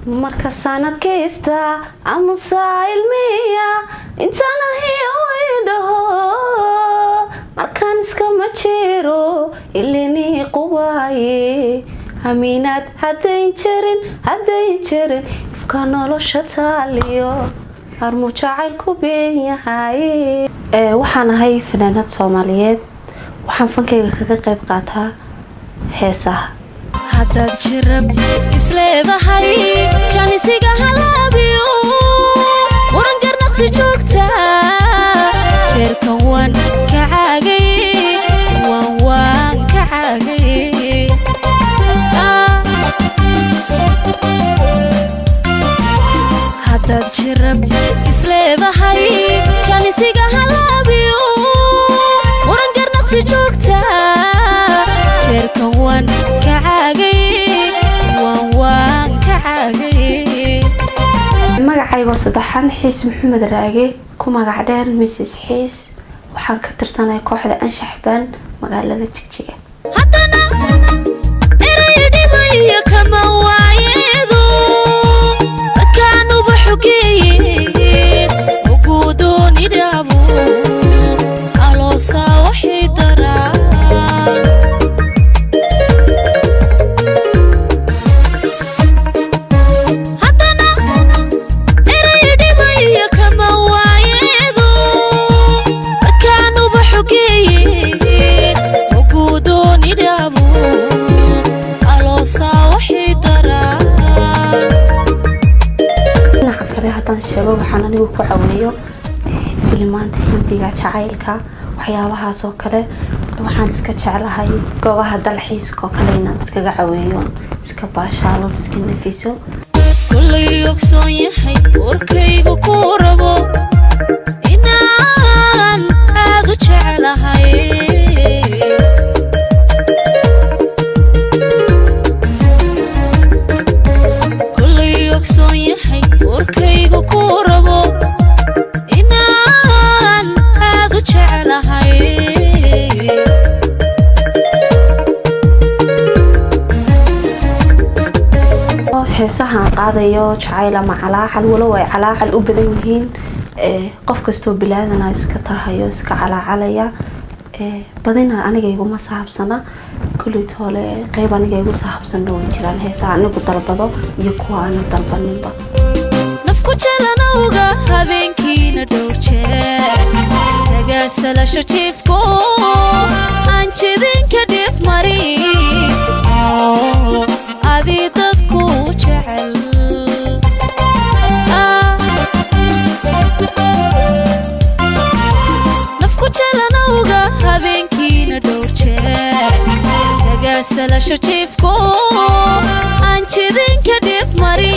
marka sanadkaysta amusa ilmiya intana hiyo idhaho markaan iskama jiro ilini qubaye amiinad haddayn jirin ifka nolosha taaliyo armu jacayl ku been yahay waxaan ahay fanaanad Soomaaliyeed waxaan fankayga kaga qayb qaataa heesaha haddaad jirab isleedahay janisiga halaabiyo waran garnaqsi joogta jeerkan waan ka caagay waan ka caagay haddaad jirab isleedahay janisiga halaabiyo waran garnaqsi joogta jeerkan waan ka caagay waan ka caagay magacayga saddexan xiis maxamed raage ku magac dheer Mrs Xiis waxaan ka tirsanahay kooxda anshax baan magaalada Jigjiga haddana eraydimayo kama waayeedo markaan uba xogeeyay ugudooni dhaabo aloosa waxay daraa sheego waxaan anigu ku caawinayo filmaanta hindiga jacaylka waxyaabahaas oo kale waxaan iska jeclahay goobaha dalxiiska oo kale inaan iskaga caawiyo iska baashaalo iska nafiso kulli ogsoon yahay warkaygu ku rabo inaan aad u jeclahay warkaygu ku rabo inaan aad u jeclahay heesahan qaadayo jacayl ama calaacal walow ay calaacal u badan yihiin qof kastoo bilaadana iska tahayo iska calaacalaya badina aniga iguma saabsana kulli toole qayb aniga igu saabsan way jiraan heesaha anigu dalbado iyo kuwa aan dalbaninba nafku jalanowga habeenkiina dhowr jeer tagaasalasho jiifko aan jidinka dhif mari adii dadku jecel nafku jalanowga habeenkiina dhowr jeer tagaasalasho jiifko aan jidinka dhif mari